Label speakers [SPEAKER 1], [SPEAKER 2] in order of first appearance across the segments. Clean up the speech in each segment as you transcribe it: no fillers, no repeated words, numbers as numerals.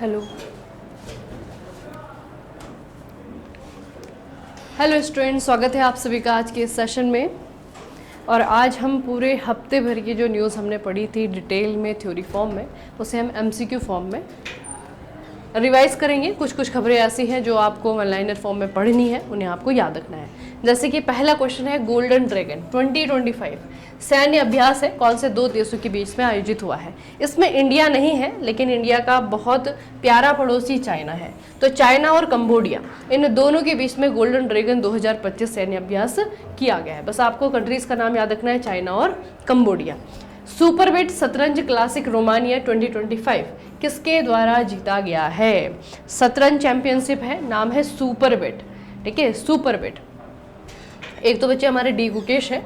[SPEAKER 1] Hello hello student, स्वागत है आप सभी का आज के इस सेशन में। और आज हम पूरे हफ्ते भर की जो न्यूज़ हमने पढ़ी थी डिटेल में थ्योरी फॉर्म में, उसे हम एमसीक्यू फॉर्म में रिवाइज करेंगे। कुछ कुछ खबरें ऐसी हैं जो आपको वन लाइनर फॉर्म में पढ़नी है, उन्हें आपको याद रखना है। जैसे कि पहला क्वेश्चन है, गोल्डन ड्रैगन 2025 सैन्य अभ्यास है कौन से दो देशों के बीच में आयोजित हुआ है। इसमें इंडिया नहीं है, लेकिन इंडिया का बहुत प्यारा पड़ोसी चाइना है। तो चाइना और कंबोडिया, इन दोनों के बीच में गोल्डन ड्रैगन 2025 सैन्य अभ्यास किया गया है। बस आपको कंट्रीज का नाम याद रखना है, चाइना और कंबोडिया। सुपरवेट शतरंज क्लासिक रोमानिया 2025 किसके द्वारा जीता गया है। शतरंज चैंपियनशिप है, नाम है सुपरवेट। ठीक है, सुपरवेट। एक तो बच्चे हमारे डी गुकेश है,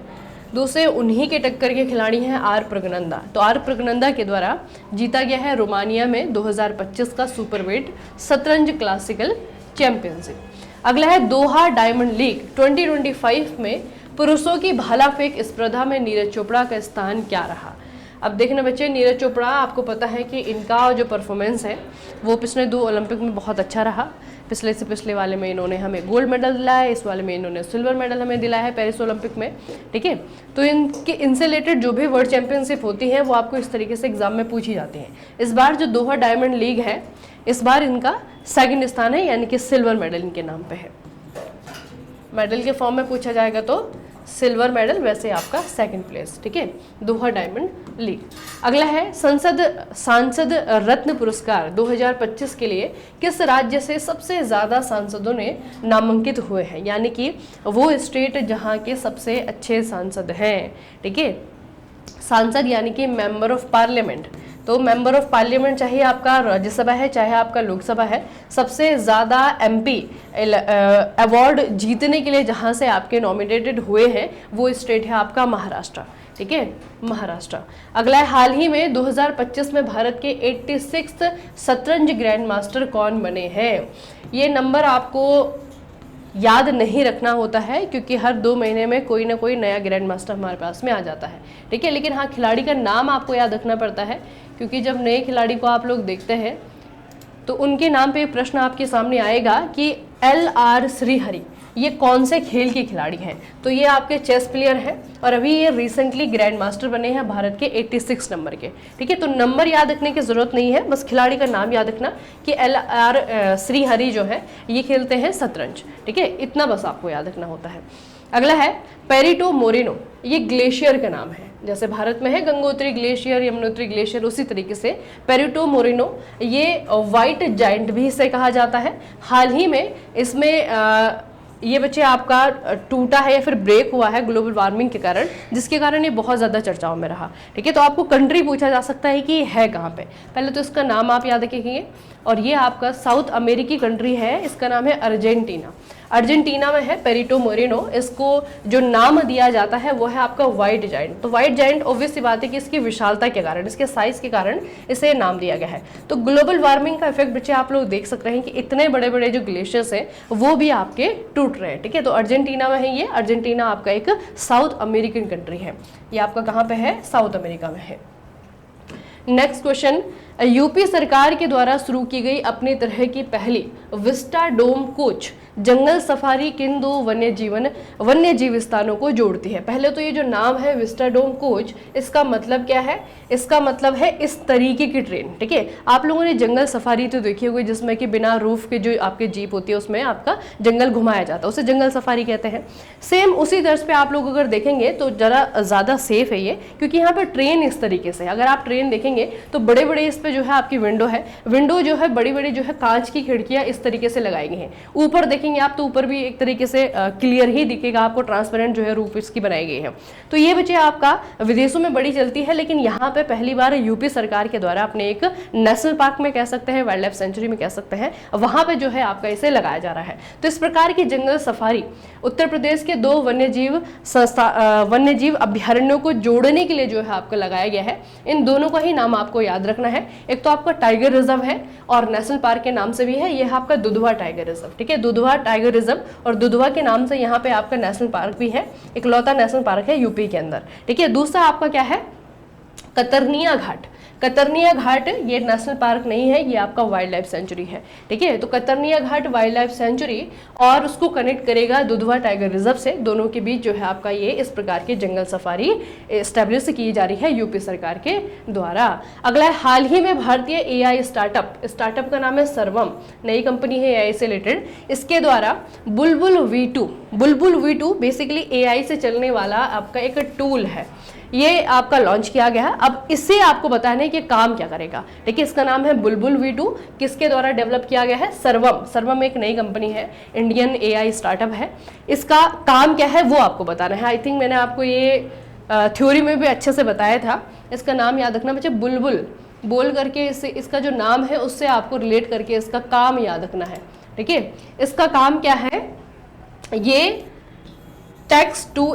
[SPEAKER 1] दूसरे उन्हीं के टक्कर के खिलाड़ी हैं आर प्रगनंदा। तो आर प्रगनंदा के द्वारा जीता गया है रोमानिया में 2025 का सुपरवेट शतरंज क्लासिकल चैंपियनशिप। अगला है दोहा डायमंड लीग 2025 में पुरुषों की भाला फेंक स्पर्धा में नीरज चोपड़ा का स्थान क्या रहा। अब देखना बच्चे, नीरज चोपड़ा, आपको पता है कि इनका जो परफॉर्मेंस है वो पिछले 2 ओलंपिक में बहुत अच्छा रहा। पिछले से पिछले वाले में इन्होंने हमें गोल्ड मेडल दिलाया है, इस वाले में इन्होंने सिल्वर मेडल हमें दिलाया है पेरिस ओलंपिक में। ठीक है, तो इनसे रिलेटेड जो भी वर्ल्ड चैंपियनशिप होती है वो आपको इस तरीके से एग्जाम में पूछी जाती हैं। इस बार जो दोहा डायमंड लीग है, इस बार इनका 2nd स्थान है, यानी कि सिल्वर मेडल इनके नाम पे है। मेडल के फॉर्म में पूछा जाएगा तो सिल्वर मेडल, वैसे आपका 2nd प्लेस। ठीक है, दोहा डायमंड लीग। अगला है सांसद रत्न पुरस्कार 2025 के लिए किस राज्य से सबसे ज़्यादा सांसदों ने नामांकित हुए हैं, यानी कि वो स्टेट जहां के सबसे अच्छे सांसद हैं। ठीक है, सांसद यानी कि मेंबर ऑफ पार्लियामेंट। तो मेंबर ऑफ पार्लियामेंट चाहे आपका राज्यसभा है चाहे आपका लोकसभा है, सबसे ज़्यादा एमपी अवार्ड जीतने के लिए जहां से आपके नॉमिनेटेड हुए हैं वो स्टेट है आपका महाराष्ट्र। ठीक है, महाराष्ट्र। अगला है, हाल ही में 2025 में भारत के 86th शतरंज ग्रैंड मास्टर कौन बने हैं। ये नंबर आपको याद नहीं रखना होता है, क्योंकि हर 2 महीने में कोई ना कोई नया ग्रैंड मास्टर हमारे पास में आ जाता है। ठीक है, लेकिन हाँ, खिलाड़ी का नाम आपको याद रखना पड़ता है, क्योंकि जब नए खिलाड़ी को आप लोग देखते हैं तो उनके नाम पे प्रश्न आपके सामने आएगा कि LR श्रीहरि ये कौन से खेल के खिलाड़ी हैं। तो ये आपके चेस प्लेयर हैं और अभी ये रिसेंटली ग्रैंड मास्टर बने हैं भारत के 86 नंबर के। ठीक है, तो नंबर याद रखने की जरूरत नहीं है, बस खिलाड़ी का नाम याद रखना कि LR श्रीहरि जो है ये खेलते हैं शतरंज। ठीक है, इतना बस आपको याद रखना होता है। अगला है पेरिटो मोरेनो, ये ग्लेशियर का नाम है। जैसे भारत में है गंगोत्री ग्लेशियर, यमुनोत्री ग्लेशियर, उसी तरीके से पेरिटो मोरेनो ये व्हाइट जायंट भी इसे कहा जाता है। हाल ही में इसमें ये बच्चे आपका टूटा है या फिर ब्रेक हुआ है ग्लोबल वार्मिंग के कारण, जिसके कारण ये बहुत ज़्यादा चर्चाओं में रहा। ठीक है, तो आपको कंट्री पूछा जा सकता है कि है कहाँ पे। पहले तो इसका नाम आप याद रखेंगे, और ये आपका साउथ अमेरिकी कंट्री है, इसका नाम है अर्जेंटीना। अर्जेंटीना में है पेरिटो मोरेनो। इसको जो नाम दिया जाता है वो है आपका व्हाइट जायंट। तो व्हाइट जायंट ऑब्वियस सी बात है कि इसकी विशालता के कारण, इसके साइज के कारण इसे नाम दिया गया है। तो ग्लोबल वार्मिंग का इफेक्ट बच्चे आप लोग देख सकते हैं कि इतने बड़े बड़े जो ग्लेशियर्स हैं वो भी आपके टूट रहे हैं। ठीक है, तो अर्जेंटीना में है ये। अर्जेंटीना आपका एक साउथ अमेरिकन कंट्री है। ये आपका कहाँ पे है, साउथ अमेरिका में है। नेक्स्ट क्वेश्चन, यूपी सरकार के द्वारा शुरू की गई अपनी तरह की पहली विस्टा डोम कोच जंगल सफारी किन 2 वन्यजीव स्थानों को जोड़ती है। पहले तो ये जो नाम है विस्टा डोम कोच, इसका मतलब क्या है, इसका मतलब है इस तरीके की ट्रेन। ठीक है, आप लोगों ने जंगल सफारी तो देखी होगी, जिसमें कि बिना रूफ के जो आपके जीप होती है उसमें आपका जंगल घुमाया जाता है, उसे जंगल सफारी कहते हैं। सेम उसी तर्ज पे आप लोग अगर देखेंगे तो जरा ज़्यादा सेफ है ये, क्योंकि यहाँ पर ट्रेन इस तरीके से, अगर आप ट्रेन देखेंगे तो बड़े बड़े इस पे जो है आपकी विंडो है, विंडो जो है बड़ी बड़ी जो है कांच की खिड़कियां इस तरीके से लगाई गई हैं। ऊपर देखेंगे आप तो ऊपर भी एक तरीके से क्लियर ही दिखेगा आपको, ट्रांसपेरेंट जो है रूप इसकी बनाई गई है। तो ये बच्चे आपका विदेशों में बड़ी चलती है, लेकिन यहाँ पे पहली बार यूपी सरकार के द्वारा अपने एक नेशनल पार्क में कह सकते हैं, वाइल्ड लाइफ सेंचुरी में कह सकते हैं, वहां पे जो है आपका इसे लगाया जा रहा है। तो इस प्रकार की जंगल सफारी उत्तर प्रदेश के 2 वन्यजीव अभ्यारण्यों को जोड़ने के लिए जो है आपको लगाया गया है। इन दोनों का ही नाम आपको याद रखना है। एक तो आपका टाइगर रिजर्व है और नेशनल पार्क के नाम से भी है, यह आपका दुधवा टाइगर रिजर्व। ठीक है, दुधवा टाइगर रिजर्व और दुधवा के नाम से यहाँ पे आपका नेशनल पार्क भी है, इकलौता नेशनल पार्क है यूपी के अंदर। ठीक है, दूसरा आपका क्या है, कतरनिया घाट। कतरनिया घाट ये नेशनल पार्क नहीं है, ये आपका वाइल्ड लाइफ सेंचुरी है। ठीक है, तो कतरनिया घाट वाइल्ड लाइफ सेंचुरी और उसको कनेक्ट करेगा दुधवा टाइगर रिजर्व से, दोनों के बीच जो है आपका ये इस प्रकार के जंगल सफारी एस्टेब्लिश की जा रही है यूपी सरकार के द्वारा। अगला है, हाल ही में भारतीय एआई स्टार्टअप का नाम है सर्वम, नई कंपनी है एआई से रिलेटेड, इसके द्वारा बुलबुल V2 बेसिकली एआई से चलने वाला आपका एक टूल है, ये आपका लॉन्च किया गया है। अब इससे आपको बताना है कि काम क्या करेगा। देखिए, इसका नाम है बुलबुल V2, किसके द्वारा डेवलप किया गया है? सर्वम एक नई कंपनी है, इंडियन एआई स्टार्टअप है। इसका काम क्या है वो आपको बताना है। आई थिंक मैंने आपको ये थ्योरी में भी अच्छे से बताया था। इसका नाम याद रखना बच्चे, बुलबुल बोल करके इससे इसका जो नाम है उससे आपको रिलेट करके इसका काम याद रखना है। ठीक है, इसका काम क्या है? ये टेक्स्ट टू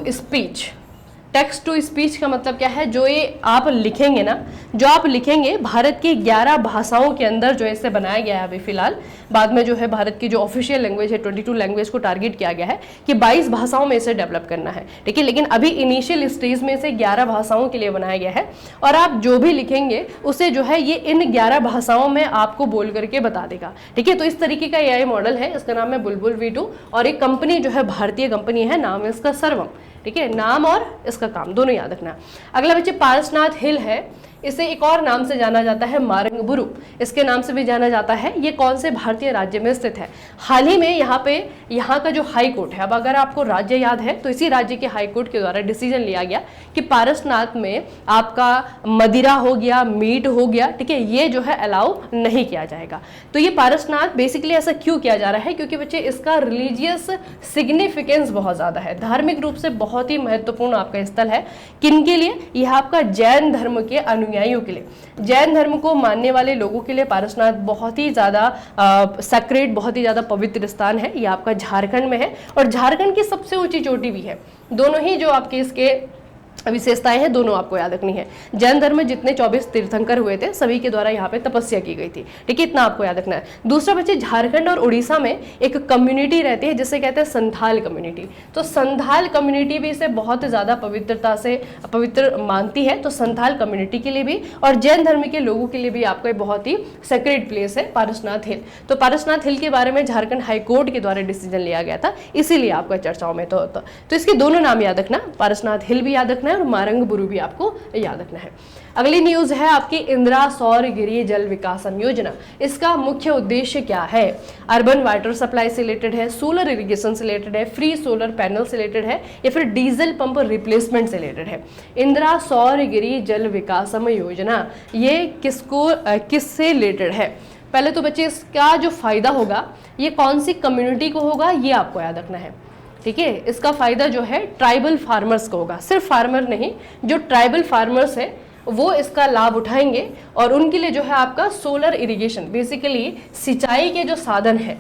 [SPEAKER 1] स्पीच का मतलब क्या है? जो ये आप लिखेंगे ना, जो आप लिखेंगे भारत की 11 भाषाओं के अंदर जो इसे बनाया गया है अभी फिलहाल, बाद में जो है भारत की जो ऑफिशियल लैंग्वेज है 22 लैंग्वेज को टारगेट किया गया है कि 22 भाषाओं में इसे डेवलप करना है। ठीक है, लेकिन अभी इनिशियल स्टेज में इसे 11 भाषाओं के लिए बनाया गया है और आप जो भी लिखेंगे उसे जो है ये इन 11 भाषाओं में आपको बोल करके बता देगा। ठीक है, तो इस तरीके का एआई मॉडल है, इसका नाम है बुलबुल V2 और एक कंपनी जो है भारतीय कंपनी है, नाम है इसका सर्वम। ठीक है, नाम और इसका काम दोनों याद रखना। अगला बच्चे, पारसनाथ हिल है, इसे एक और नाम से जाना जाता है मारंगबुरु, इसके नाम से भी जाना जाता है। ये कौन से भारतीय राज्य में स्थित है? हाल ही में यहाँ का जो हाई कोर्ट है, अब अगर आपको राज्य याद है तो इसी राज्य के हाई कोर्ट के द्वारा डिसीजन लिया गया कि पारसनाथ में आपका मदिरा हो गया, मीट हो गया, ठीक है, ये जो है अलाउ नहीं किया जाएगा। तो ये पारसनाथ बेसिकली ऐसा क्यों किया जा रहा है? क्योंकि बच्चे इसका रिलीजियस सिग्निफिकेंस बहुत ज़्यादा है, धार्मिक रूप से बहुत ही महत्वपूर्ण आपका स्थल है। किन के लिए? यह आपका जैन धर्म के अनुयायियों के लिए, जैन धर्म को मानने वाले लोगों के लिए पारसनाथ बहुत ही ज़्यादा सेक्रेट, बहुत ही ज़्यादा पवित्र स्थान है। ये आपका झारखंड में है और झारखंड की सबसे ऊंची चोटी भी है। दोनों ही जो आपके इसके विशेषताएं हैं दोनों आपको याद रखनी है। जैन धर्म में जितने 24 तीर्थंकर हुए थे सभी के द्वारा यहाँ पे तपस्या की गई थी। ठीक है, इतना आपको याद रखना है। दूसरा बच्चे, झारखंड और उड़ीसा में एक कम्युनिटी रहती है जिसे कहते हैं संथाल कम्युनिटी। तो संथाल कम्युनिटी भी इसे बहुत ज़्यादा पवित्रता से पवित्र मानती है। तो संथाल कम्युनिटी के लिए भी और जैन धर्म के लोगों के लिए भी आपका बहुत ही सेक्रेट प्लेस है पारसनाथ हिल। तो पारसनाथ हिल के बारे में झारखंड हाई कोर्ट के द्वारा डिसीजन लिया गया था, इसीलिए आपका चर्चाओं में तो इसके दोनों नाम याद रखना, पारसनाथ हिल भी याद रखना और मारंगबुरु भी आपको याद रखना है। अगली न्यूज है आपकी इंदिरा सौर गिरी जल विकासम योजना। इसका मुख्य उद्देश्य क्या है? अर्बन वाटर सप्लाई से रिलेटेड है, सोलर इरिगेशन से रिलेटेड है, फ्री सोलर पैनल से रिलेटेड है या फिर डीजल पंप रिप्लेसमेंट से रिलेटेड है। इंदिरा सौर गिरी जल विकासम योजना ये किससे रिलेटेड है? पहले तो बच्चे इसका जो फायदा होगा ये कौन सी कम्युनिटी को होगा ये आपको याद रखना है। ठीक है, इसका फायदा जो है ट्राइबल फार्मर्स को होगा, सिर्फ फार्मर नहीं, जो ट्राइबल फार्मर्स है वो इसका लाभ उठाएंगे और उनके लिए जो है आपका सोलर इरिगेशन, बेसिकली सिंचाई के जो साधन है,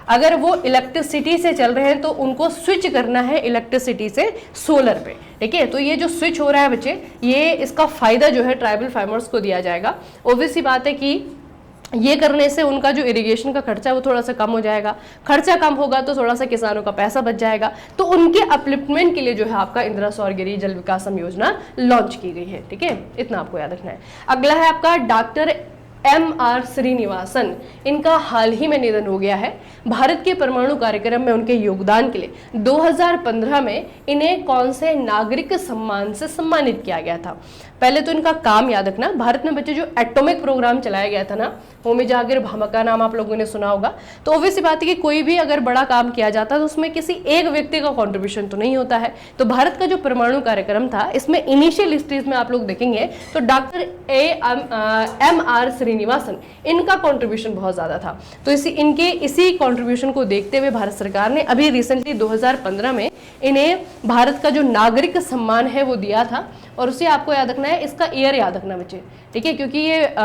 [SPEAKER 1] अगर वो इलेक्ट्रिसिटी से चल रहे हैं तो उनको स्विच करना है इलेक्ट्रिसिटी से सोलर पे। ठीक है, तो ये जो स्विच हो रहा है बच्चे, ये इसका फायदा जो है ट्राइबल फार्मर्स को दिया जाएगा। ऑब्वियस सी बात है कि ये करने से उनका जो इरिगेशन का खर्चा है वो थोड़ा सा कम हो जाएगा, खर्चा कम होगा तो थोड़ा सा किसानों का पैसा बच जाएगा। तो उनके अपलिफ्टमेंट के लिए जो है आपका इंदिरा सौर गिरी जल विकासम योजना लॉन्च की गई है। ठीक है, इतना आपको याद रखना है। अगला है आपका डॉक्टर MR श्रीनिवासन, इनका हाल ही में निधन हो गया है। भारत के परमाणु कार्यक्रम में उनके योगदान के लिए 2015 में इन्हें कौन से नागरिक सम्मान से सम्मानित किया गया था? पहले तो इनका काम याद रखना, भारत में बच्चे जो एटॉमिक प्रोग्राम चलाया गया था ना, होमी जागिर भामा का नाम आप लोगों ने सुना होगा। तो ऑब्वियस सी बात है कि कोई भी अगर बड़ा काम किया जाता है तो उसमें किसी एक व्यक्ति का कंट्रीब्यूशन तो नहीं होता है। तो भारत का जो परमाणु कार्यक्रम था इसमें इनिशियल स्टेज में आप लोग देखेंगे तो डॉक्टर MR श्रीनिवासन, इनका कंट्रीब्यूशन बहुत ज्यादा था। तो इसी कंट्रीब्यूशन को देखते हुए भारत सरकार ने अभी रिसेंटली 2015 में इन्हें भारत का जो नागरिक सम्मान है वो दिया था। और उसे आपको याद रखना है, इसका ईयर याद रखना बच्चे। ठीक है, क्योंकि ये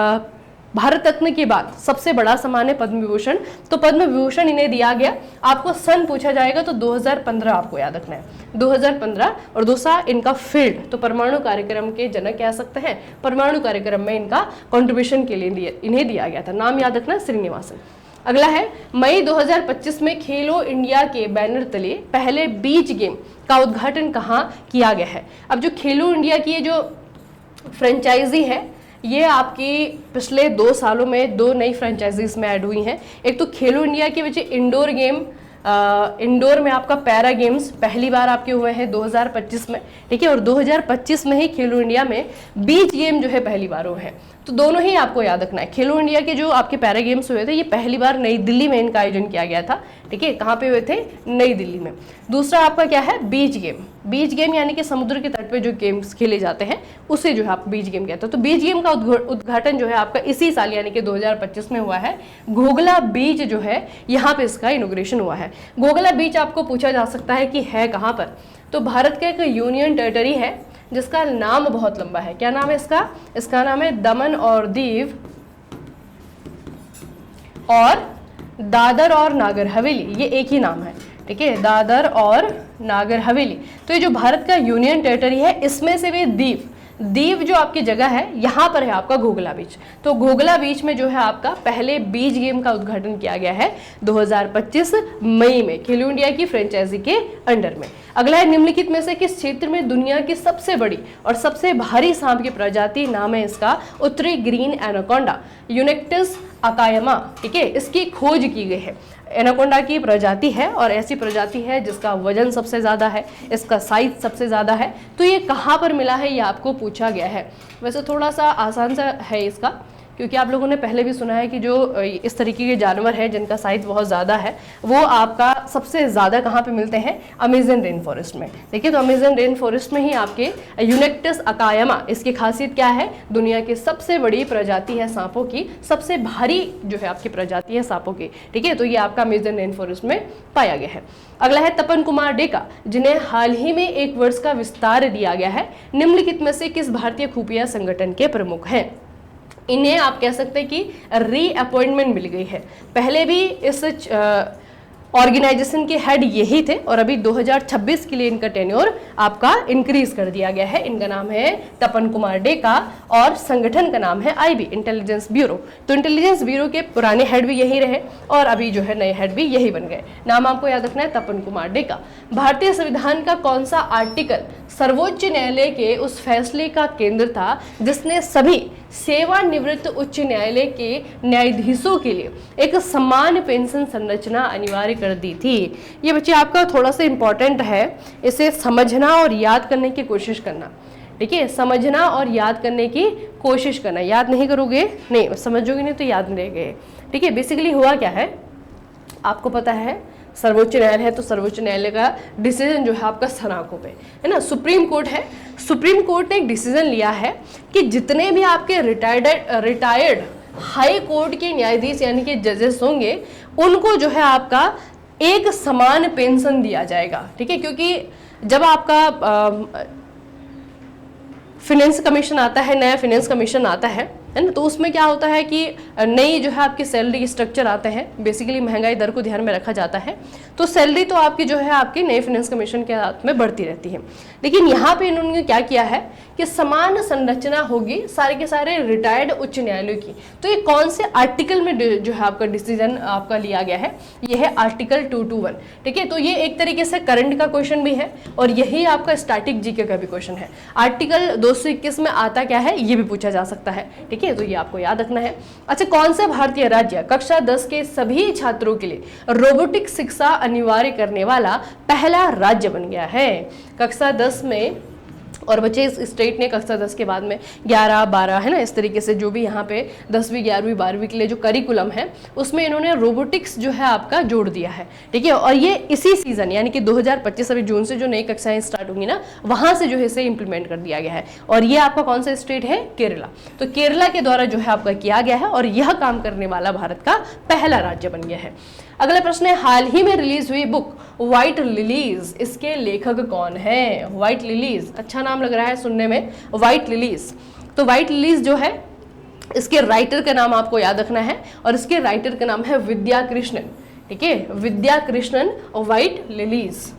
[SPEAKER 1] भारत रत्न के बाद सबसे बड़ा सम्मान है पद्म विभूषण। तो पद्म विभूषण इन्हें दिया गया। आपको सन पूछा जाएगा तो 2015 आपको याद रखना है, 2015। और दूसरा इनका फील्ड, तो परमाणु कार्यक्रम के जनक कह सकते हैं, परमाणु कार्यक्रम में इनका कंट्रीब्यूशन के लिए इन्हें दिया गया था। नाम याद रखना श्रीनिवासन। अगला है मई 2025 में खेलो इंडिया के बैनर तले पहले बीच गेम का उद्घाटन कहाँ किया गया है? अब जो खेलो इंडिया की ये जो फ्रेंचाइजी है ये आपकी पिछले 2 सालों में 2 नई फ्रेंचाइजीज में ऐड हुई हैं। एक तो खेलो इंडिया की वजह इंडोर गेम, इंडोर में आपका पैरा गेम्स पहली बार आपके हुए हैं 2025 में, ठीक है, और 2025 में ही खेलो इंडिया में बीच गेम जो है पहली बार हुए हैं। तो दोनों ही आपको याद रखना है। खेलो इंडिया के जो आपके पैरा गेम्स हुए थे ये पहली बार नई दिल्ली में इनका आयोजन किया गया था, ठीक है, कहाँ पे हुए थे, नई दिल्ली में। दूसरा आपका क्या है, बीच गेम। बीच गेम यानी कि समुद्र के तट पे जो गेम्स खेले जाते हैं उसे जो है आप बीच गेम कहते हो। तो बीच गेम का उद्घाटन जो है आपका इसी साल यानी कि 2025 में हुआ है। घोघला बीच जो है यहाँ पे इसका इनॉग्रेशन हुआ है। घोघला बीच आपको पूछा जा सकता है कि है कहाँ पर, तो भारत का एक यूनियन टेरिटरी है जिसका नाम बहुत लंबा है। क्या नाम है इसका, इसका नाम है दमन और दीव और दादर और नागर हवेली, ये एक ही नाम है, ठीक है, दादर और नागर हवेली। तो ये जो भारत का यूनियन टेरिटरी है इसमें से भी दीव जो आपकी जगह है यहाँ पर है आपका घोघला बीच। तो घोघला बीच में जो है आपका पहले बीच गेम का उद्घाटन किया गया है 2025 मई में खेलो इंडिया की फ्रेंचाइजी के अंडर में। अगला है, निम्नलिखित में से किस क्षेत्र में दुनिया की सबसे बड़ी और सबसे भारी सांप की प्रजाति, नाम है इसका उत्तरी ग्रीन एनाकोंडा यूनिक्टिस अकायमा, ठीक है, इसकी खोज की गई है। एनाकोंडा की प्रजाति है और ऐसी प्रजाति है जिसका वजन सबसे ज़्यादा है, इसका साइज सबसे ज़्यादा है। तो ये कहाँ पर मिला है ये आपको पूछा गया है। वैसे थोड़ा सा आसान सा है इसका, क्योंकि आप लोगों ने पहले भी सुना है कि जो इस तरीके के जानवर हैं जिनका साइज बहुत ज़्यादा है वो आपका सबसे ज़्यादा कहाँ पे मिलते हैं, अमेज़न रेन फॉरेस्ट में। देखिए, तो अमेज़न रेन फॉरेस्ट में ही आपके यूनिक्टिस अकायमा, इसकी खासियत क्या है, दुनिया की सबसे बड़ी प्रजाति है सांपों की, सबसे भारी जो है आपकी प्रजाति है सांपों की, ठीक है, तो ये आपका अमेज़न रेन फॉरेस्ट में पाया गया है। अगला है तपन कुमार डेका, जिन्हें हाल ही में 1 वर्ष का विस्तार दिया गया है, निम्नलिखित में से किस भारतीय खुफिया संगठन के प्रमुख हैं। इन्हें आप कह सकते हैं कि रीअपॉइंटमेंट मिल गई है। पहले भी इस ऑर्गेनाइजेशन के हेड यही थे और अभी 2026 के लिए इनका टेन्योर आपका इंक्रीज कर दिया गया है। इनका नाम है तपन कुमार डेका और संगठन का नाम है आईबी, इंटेलिजेंस ब्यूरो। तो इंटेलिजेंस ब्यूरो के पुराने हेड भी यही रहे और अभी जो है नए हेड भी यही बन गए। नाम आपको याद रखना है, तपन कुमार डेका। भारतीय संविधान का कौन सा आर्टिकल सर्वोच्च न्यायालय के उस फैसले का केंद्र था जिसने सभी सेवानिवृत्त उच्च न्यायालय के न्यायाधीशों के लिए एक समान पेंशन संरचना अनिवार्य कर दी थी। ये बच्चे आपका थोड़ा सा इंपॉर्टेंट है, इसे समझना और याद करने की कोशिश करना, ठीक है, समझना और याद करने की कोशिश करना। याद नहीं करोगे नहीं, समझोगे नहीं तो याद नहीं रहेगा, ठीक है। बेसिकली हुआ क्या है, आपको पता है सर्वोच्च न्यायालय है तो सर्वोच्च न्यायालय का डिसीजन जो है आपका सनाकों पे है ना, सुप्रीम कोर्ट है। सुप्रीम कोर्ट ने एक डिसीजन लिया है कि जितने भी आपके रिटायर्ड हाई कोर्ट के न्यायाधीश यानी कि जजेस होंगे उनको जो है आपका एक समान पेंशन दिया जाएगा, ठीक है, क्योंकि जब आपका फिनेंस कमीशन आता है, नया फिनेंस कमीशन आता है ना, तो उसमें क्या होता है कि नई जो है आपकी सैलरी स्ट्रक्चर आते हैं, बेसिकली महंगाई दर को ध्यान में रखा जाता है, तो सैलरी तो आपकी जो है आपकी नए फाइनेंस कमीशन के हाथ में बढ़ती रहती है। लेकिन यहाँ पे इन्होंने क्या किया है कि समान संरचना होगी सारे के सारे रिटायर्ड उच्च न्यायालयों की। तो ये कौन से आर्टिकल में जो है आपका डिसीजन आपका लिया गया है, ये है आर्टिकल 221, ठीक है। तो ये एक तरीके से करंट का क्वेश्चन भी है और यही आपका स्टैटिक जीके का भी क्वेश्चन है। आर्टिकल 221 में आता क्या है ये भी पूछा जा सकता है, ठीक है, तो ये आपको याद रखना है। अच्छा, कौन सा भारतीय राज्य कक्षा 10 के सभी छात्रों के लिए रोबोटिक शिक्षा अनिवार्य करने वाला पहला राज्य बन गया है? कक्षा 10 में, और बच्चे इस स्टेट ने कक्षा 10 के बाद में 11, 12 है ना, इस तरीके से जो भी यहाँ पे 10वीं, 11वीं, 12वीं के लिए जो करिकुलम है उसमें इन्होंने रोबोटिक्स जो है आपका जोड़ दिया है, ठीक है। और ये इसी सीजन यानी कि 2025 अभी जून से जो नई कक्षाएं स्टार्ट होंगी ना, वहां से जो है इसे इंप्लीमेंट कर दिया गया है। और ये आपका कौन सा स्टेट है? केरला। तो केरला के द्वारा जो है आपका किया गया है और यह काम करने वाला भारत का पहला राज्य बन गया है। अगला प्रश्न है, हाल ही में रिलीज हुई बुक व्हाइट लिलीज, इसके लेखक कौन है? व्हाइट लिलीज, अच्छा नाम लग रहा है सुनने में, व्हाइट लिलीज। तो व्हाइट लिलीज जो है इसके राइटर का नाम आपको याद रखना है और इसके राइटर का नाम है विद्या कृष्णन, ठीक है, विद्या कृष्णन और व्हाइट लिलीज।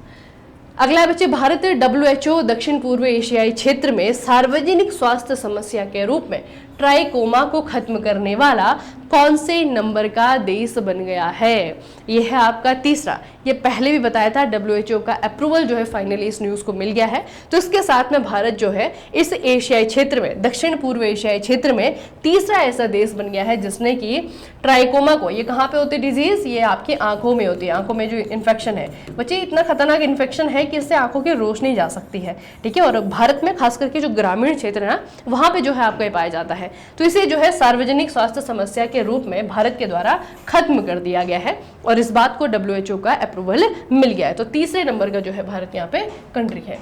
[SPEAKER 1] अगला है बच्चे, भारत WHO दक्षिण पूर्व एशियाई क्षेत्र में सार्वजनिक स्वास्थ्य समस्या के रूप में ट्राइकोमा को खत्म करने वाला कौन से नंबर का देश बन गया है? ये है आपका तीसरा। ये पहले भी बताया था, WHO का अप्रूवल जो है फाइनली इस न्यूज को मिल गया है। तो इसके साथ में भारत जो है इस एशियाई क्षेत्र में, दक्षिण पूर्व एशियाई क्षेत्र में तीसरा ऐसा देश बन गया है जिसने कि ट्राइकोमा को, ये कहाँ पे होती है डिजीज? ये आपकी आंखों में होती है। आंखों में जो इन्फेक्शन है बच्चे, इतना खतरनाक इन्फेक्शन है कि इससे आंखों की रोशनी जा सकती है। ठीक है, और भारत में खास करके जो ग्रामीण क्षेत्र है ना, वहां पे जो है आपको ये पाया जाता है। तो इसे जो है सार्वजनिक स्वास्थ्य समस्या के रूप में भारत के द्वारा खत्म कर दिया गया है और इस बात को WHO का अप्रूवल मिल गया है। तो तीसरे नंबर का जो है भारत यहाँ पे कंट्री है।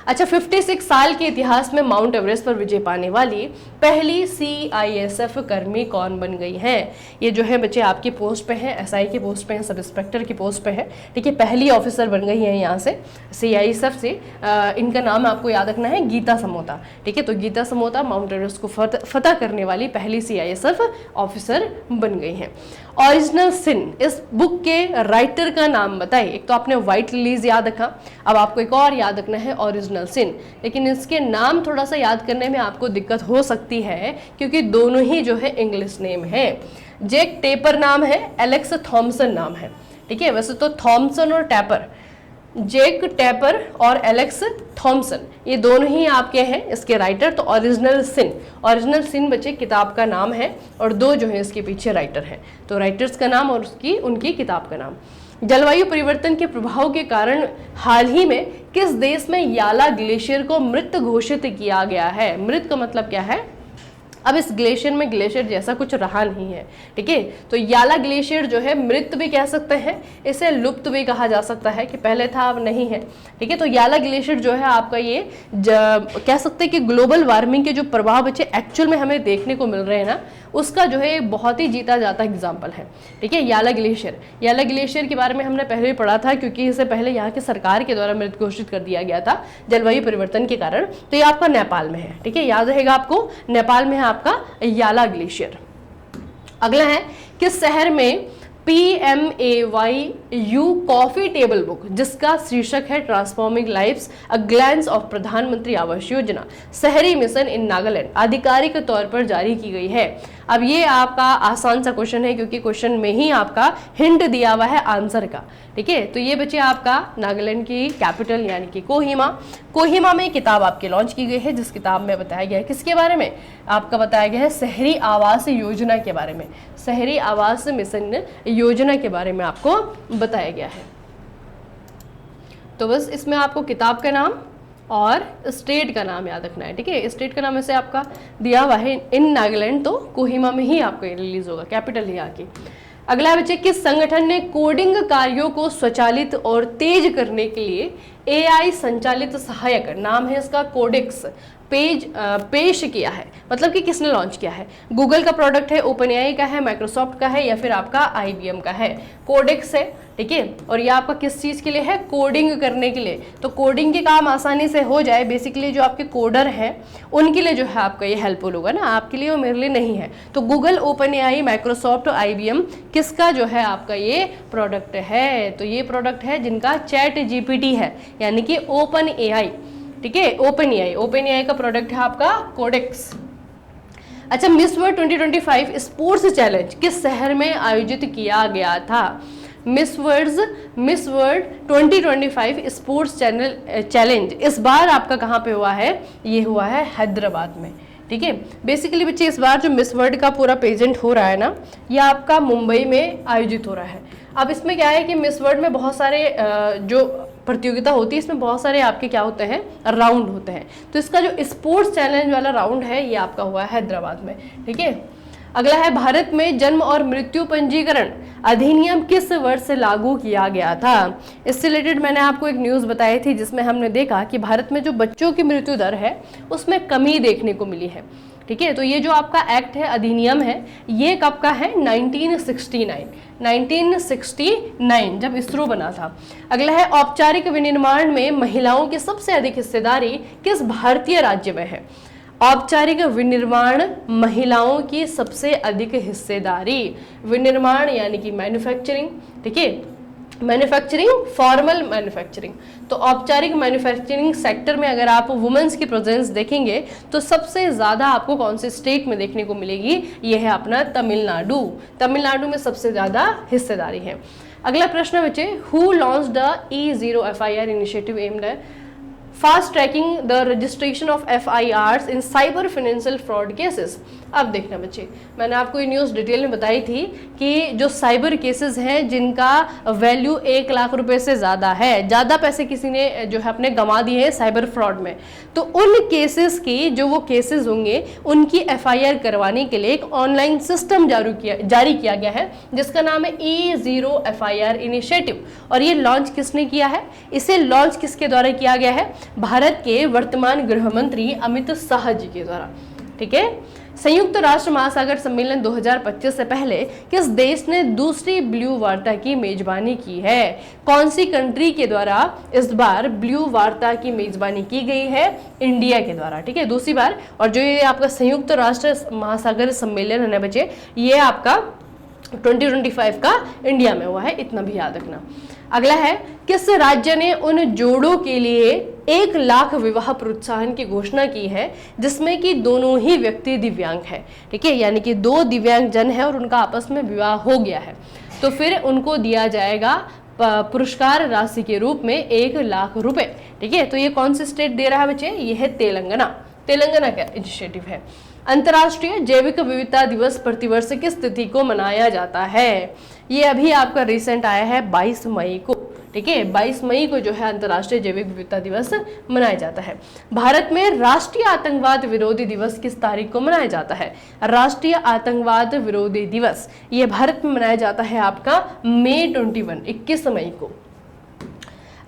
[SPEAKER 1] अच्छा, 56 साल के इतिहास में माउंट एवरेस्ट पर विजय पाने वाली पहली CISF कर्मी कौन बन गई है? ये जो है बच्चे आपकी पोस्ट पे हैं, SI की पोस्ट पे हैं, सब इंस्पेक्टर की पोस्ट पे है। ठीक है, पहली ऑफिसर बन गई है यहाँ से CISF से। इनका नाम आपको याद रखना है, गीता समोता। ठीक है, तो गीता समोता माउंट एवरेस्ट को फतह करने वाली पहली CISF ऑफिसर बन गई हैं। ओरिजिनल सिन, इस बुक के राइटर का नाम बताइए। एक तो आपने व्हाइट लिलीज याद रखा, अब आपको एक और याद रखना है ओरिजिनल सिन, लेकिन इसके नाम थोड़ा सा याद करने में आपको दिक्कत हो सकती है क्योंकि दोनों ही जो है इंग्लिश नेम है। जैक टेपर नाम है, एलेक्स थॉमसन नाम है। ठीक है, वैसे तो थॉमसन और टैपर, जैक टेपर और एलेक्स थॉमसन, ये दोनों ही आपके हैं इसके राइटर। तो ओरिजिनल सिन बच्चे किताब का नाम है और दो जो है इसके पीछे राइटर हैं। तो राइटर्स का नाम और उनकी किताब का नाम। जलवायु परिवर्तन के प्रभाव के कारण हाल ही में किस देश में याला ग्लेशियर को मृत घोषित किया गया है? मृत का मतलब क्या है? अब इस ग्लेशियर में ग्लेशियर जैसा कुछ रहा नहीं है। ठीक है, तो याला ग्लेशियर जो है मृत भी कह सकते हैं, इसे लुप्त भी कहा जा सकता है कि पहले था अब नहीं है। ठीक है, तो याला ग्लेशियर जो है आपका ये कह सकते हैं कि ग्लोबल वार्मिंग के जो प्रभाव बच्चे एक्चुअल में हमें देखने को मिल रहे हैं ना, उसका जो है बहुत ही जीता जाता एग्जाम्पल है। ठीक है, याला ग्लेशियर के बारे में हमने पहले भी पढ़ा था क्योंकि इसे पहले यहाँ की सरकार के द्वारा मृत घोषित कर दिया गया था जलवायु परिवर्तन के कारण। तो ये आपका नेपाल में है। ठीक है, याद रहेगा आपको, नेपाल में है आपका याला ग्लेशियर। अगला है, किस शहर में PMAYU कॉफी टेबल बुक, जिसका शीर्षक है transforming lives a glance of Pradhanmantri Awas योजना शहरी मिशन इन नागालैंड, आधिकारिक तौर पर जारी की गई है? अब ये आपका आसान सा क्वेश्चन है क्योंकि क्वेश्चन में ही आपका हिंट दिया हुआ है आंसर का। ठीक है, तो ये बच्चे आपका नागालैंड की कैपिटल यानी कि कोहिमा में किताब आपकी लॉन्च की गई है, जिस किताब में बताया गया है किसके बारे में? आपका बताया गया है शहरी आवास योजना के बारे में, शहरी आवास मिशन योजना के बारे में आपको बताया गया है। तो बस इसमें आपको किताब का नाम और स्टेट का नाम याद रखना है। ठीक है, स्टेट का नाम ऐसे आपका दिया हुआ है इन नागालैंड, तो कोहिमा में ही आपको रिलीज होगा, कैपिटल है यहाँ की। अगला बच्चे, किस संगठन ने कोडिंग कार्यों को स्वचालित और तेज करने के लिए AI संचालित सहायक, नाम है इसका कोडेक्स, पेश किया है? मतलब कि किसने लॉन्च किया है? गूगल का प्रोडक्ट है, OpenAI का है, माइक्रोसॉफ्ट का है या फिर आपका IBM का है? कोडेक्स है। ठीक है, और ये आपका किस चीज़ के लिए है? कोडिंग करने के लिए। तो कोडिंग के काम आसानी से हो जाए, बेसिकली जो आपके कोडर हैं उनके लिए जो है आपका ये हेल्पफुल होगा ना, आपके लिए और मेरे लिए नहीं है। तो गूगल, OpenAI, माइक्रोसॉफ्ट और IBM किसका जो है आपका ये प्रोडक्ट है? तो ये प्रोडक्ट है जिनका ChatGPT है, यानी कि OpenAI। ठीक है, OpenAI का प्रोडक्ट है आपका कोडेक्स। अच्छा, मिस वर्ल्ड 2025 स्पोर्ट्स चैलेंज किस शहर में आयोजित किया गया था? मिस वर्ल्ड 2025 स्पोर्ट्स चैलेंज इस बार आपका कहाँ पे हुआ है? ये हुआ है हैदराबाद में। ठीक है, बेसिकली बच्चे इस बार जो मिस वर्ल्ड का पूरा पेजेंट हो रहा है ना, ये आपका मुंबई में आयोजित हो रहा है। अब इसमें क्या है कि मिस वर्ल्ड में बहुत सारे जो प्रतियोगिता होती है, इसमें बहुत सारे आपके क्या होते हैं, राउंड होते हैं। तो इसका जो स्पोर्ट्स चैलेंज वाला राउंड है ये आपका हुआ है हैदराबाद में। ठीक है, अगला है, भारत में जन्म और मृत्यु पंजीकरण अधिनियम किस वर्ष से लागू किया गया था? इससे रिलेटेड मैंने आपको एक न्यूज़ बताई थी जिसमें हमने देखा कि भारत में जो बच्चों की मृत्यु दर है उसमें कमी देखने को मिली है। ठीक है, तो ये जो आपका एक्ट है, अधिनियम है, ये कब का है? 1969 जब इसरो बना था। अगला है, औपचारिक विनिर्माण में महिलाओं की सबसे अधिक हिस्सेदारी किस भारतीय राज्य में है? औपचारिक विनिर्माण, महिलाओं की सबसे अधिक हिस्सेदारी, विनिर्माण यानी कि मैन्युफैक्चरिंग। ठीक है, मैन्युफैक्चरिंग, फॉर्मल मैन्युफैक्चरिंग। तो औपचारिक मैन्युफैक्चरिंग सेक्टर में अगर आप वुमेन्स की प्रेजेंस देखेंगे तो सबसे ज़्यादा आपको कौन से स्टेट में देखने को मिलेगी, ये है अपना तमिलनाडु। तमिलनाडु में सबसे ज़्यादा हिस्सेदारी है। अगला प्रश्न बच्चे, who launch the E0 FIR initiative aimed fast tracking the registration of FIRs in cyber financial fraud cases. अब देखना बच्चे, मैंने आपको ये न्यूज़ डिटेल में बताई थी कि जो साइबर केसेस हैं जिनका वैल्यू 1 लाख रुपए से ज़्यादा है, ज़्यादा पैसे किसी ने जो है अपने गंवा दिए हैं साइबर फ्रॉड में, तो उन केसेस की जो वो केसेस होंगे उनकी FIR करवाने के लिए एक ऑनलाइन सिस्टम जारी किया गया है जिसका नाम है E0 FIR इनिशिएटिव। और ये लॉन्च किसने किया है, इसे लॉन्च किसके द्वारा किया गया है, भारत के वर्तमान गृह मंत्री अमित शाह जी के द्वारा। ठीक है। संयुक्त राष्ट्र महासागर सम्मेलन 2025 से पहले किस देश ने दूसरी ब्लू वार्ता की मेजबानी की है, कौन सी कंट्री के द्वारा इस बार ब्लू वार्ता की मेजबानी की गई है, इंडिया के द्वारा। ठीक है, दूसरी बार। और जो ये आपका संयुक्त राष्ट्र महासागर सम्मेलन है ना बच्चे, ये आपका 2025 का इंडिया में हुआ है, इतना भी याद रखना। अगला है, किस राज्य ने उन जोड़ों के लिए 1 लाख विवाह प्रोत्साहन की घोषणा की है जिसमें कि दोनों ही व्यक्ति दिव्यांग है। ठीक है, यानी कि 2 दिव्यांग जन है और उनका आपस में विवाह हो गया है, तो फिर उनको दिया जाएगा पुरस्कार राशि के रूप में 1 लाख रुपए। ठीक है, तो ये कौन से स्टेट दे रहा है बच्चे, ये है तेलंगाना। तेलंगाना का इनिशिएटिव है। अंतर्राष्ट्रीय जैविक विविधता दिवस प्रतिवर्ष किस तिथि को मनाया जाता है, ये अभी आपका रिसेंट आया है 22 मई को। ठीक है, 22 मई को जो है अंतर्राष्ट्रीय जैविक विविधता दिवस मनाया जाता है। भारत में राष्ट्रीय आतंकवाद विरोधी दिवस किस तारीख को मनाया जाता है, राष्ट्रीय आतंकवाद विरोधी दिवस ये भारत में मनाया जाता है आपका मई 21 मई को।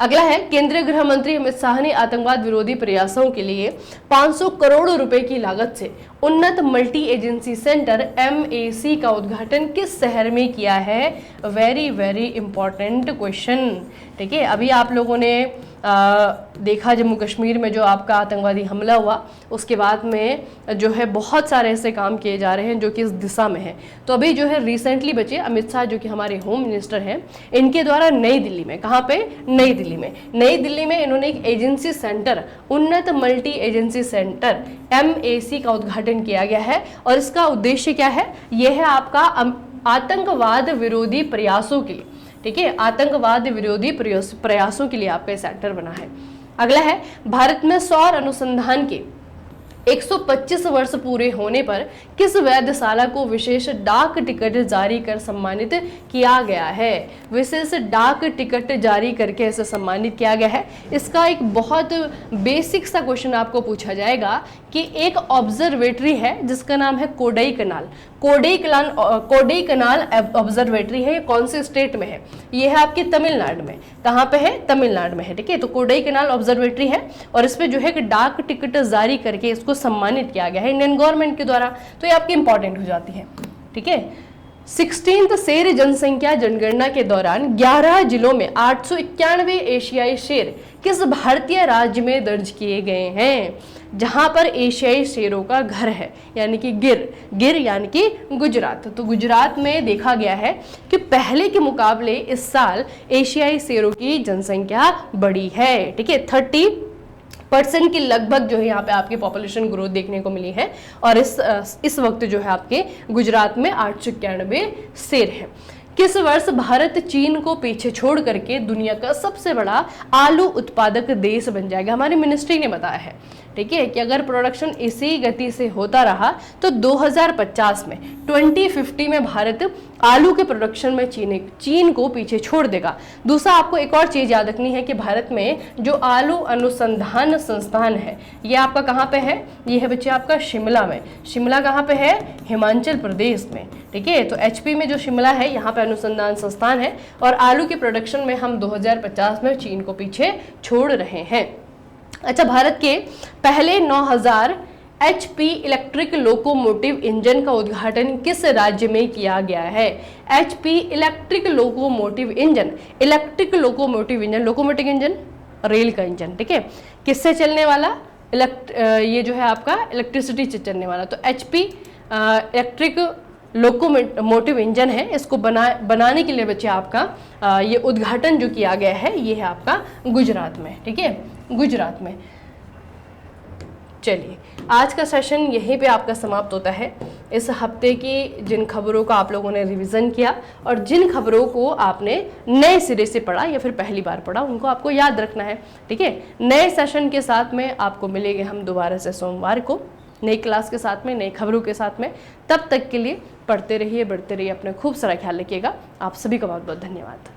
[SPEAKER 1] अगला है, केंद्रीय गृह मंत्री अमित शाह ने आतंकवाद विरोधी प्रयासों के लिए 500 करोड़ रुपए की लागत से उन्नत मल्टी एजेंसी सेंटर MAC का उद्घाटन किस शहर में किया है, वेरी वेरी इंपॉर्टेंट क्वेश्चन। ठीक है, अभी आप लोगों ने देखा जम्मू कश्मीर में जो आपका आतंकवादी हमला हुआ, उसके बाद में जो है बहुत सारे ऐसे काम किए जा रहे हैं जो कि इस दिशा में है। तो अभी जो है रिसेंटली बचे अमित शाह जो कि हमारे होम मिनिस्टर हैं, इनके द्वारा नई दिल्ली में, कहाँ पे, नई दिल्ली में इन्होंने एक एजेंसी सेंटर, उन्नत मल्टी एजेंसी सेंटर MAC का उद्घाटन किया गया है। और इसका उद्देश्य क्या है, यह है आपका आतंकवाद विरोधी प्रयासों के लिए। ठीक है, आतंकवाद विरोधी प्रयासों के लिए आपका सेंटर बना है। अगला है, भारत में सौर अनुसंधान के 125 वर्ष पूरे होने पर किस वेधशाला को विशेष डाक टिकट जारी कर सम्मानित किया गया है, विशेष डाक टिकट जारी करके इसे सम्मानित किया गया है। इसका एक बहुत बेसिक सा क्वेश्चन आपको पूछा जाएगा कि एक ऑब्जर्वेटरी है जिसका नाम है कोडई कनाल ऑब्जर्वेटरी है, ये कौन से स्टेट में है, ये है आपके तमिलनाडु में। कहाँ पे है, तमिलनाडु में है। ठीक है, तो कोडई कनाल ऑब्जर्वेटरी है और इस पे जो है कि डाक टिकट जारी करके इसको सम्मानित किया गया है इंडियन गवर्नमेंट के द्वारा, तो ये आपकी इंपॉर्टेंट हो जाती है। ठीक है, 16th शेर जनसंख्या जनगणना के दौरान 11 जिलों में 891 एशियाई शेर किस भारतीय राज्य में दर्ज किए गए हैं, जहां पर एशियाई शेरों का घर है, यानी कि गिर यानी कि गुजरात। तो गुजरात में देखा गया है कि पहले के मुकाबले इस साल एशियाई शेरों की जनसंख्या बढ़ी है। ठीक है, 30% की लगभग जो है यहाँ पे आपकी पॉपुलेशन ग्रोथ देखने को मिली है। और इस वक्त जो है आपके गुजरात में 891 शेर है। किस वर्ष भारत चीन को पीछे छोड़ करके दुनिया का सबसे बड़ा आलू उत्पादक देश बन जाएगा, हमारी मिनिस्ट्री ने बताया है। ठीक है, कि अगर प्रोडक्शन इसी गति से होता रहा तो 2050 में 2050 में भारत आलू के प्रोडक्शन में चीन को पीछे छोड़ देगा। दूसरा आपको एक और चीज याद रखनी है कि भारत में जो आलू अनुसंधान संस्थान है ये आपका कहाँ पे है, ये है बच्चे आपका शिमला में। शिमला कहाँ पे है, हिमाचल प्रदेश में। ठीक है, तो HP में जो शिमला है यहाँ पे अनुसंधान संस्थान है और आलू के प्रोडक्शन में हम 2050 में चीन को पीछे छोड़ रहे हैं। अच्छा, भारत के पहले 9000 HP इलेक्ट्रिक लोकोमोटिव इंजन का उद्घाटन किस राज्य में किया गया है, HP electric locomotive engine, locomotive engine rail का इंजन। ठीक है, किससे चलने वाला, ये जो है आपका इलेक्ट्रिसिटी से चलने वाला। तो HP इलेक्ट्रिक लोकोमोटिव इंजन है, इसको बनाने के लिए बच्चे आपका ये उद्घाटन जो किया गया है ये है आपका गुजरात में। ठीक है, गुजरात में। चलिए, आज का सेशन यहीं पे आपका समाप्त होता है। इस हफ्ते की जिन खबरों का आप लोगों ने रिवीजन किया और जिन खबरों को आपने नए सिरे से पढ़ा या फिर पहली बार पढ़ा, उनको आपको याद रखना है। ठीक है, नए सेशन के साथ में आपको मिलेंगे हम दोबारा से सोमवार को, नई क्लास के साथ में, नई खबरों के साथ में। तब तक के लिए पढ़ते रहिए, बढ़ते रहिए, अपना खूब सारा ख्याल रखिएगा। आप सभी का बहुत बहुत धन्यवाद।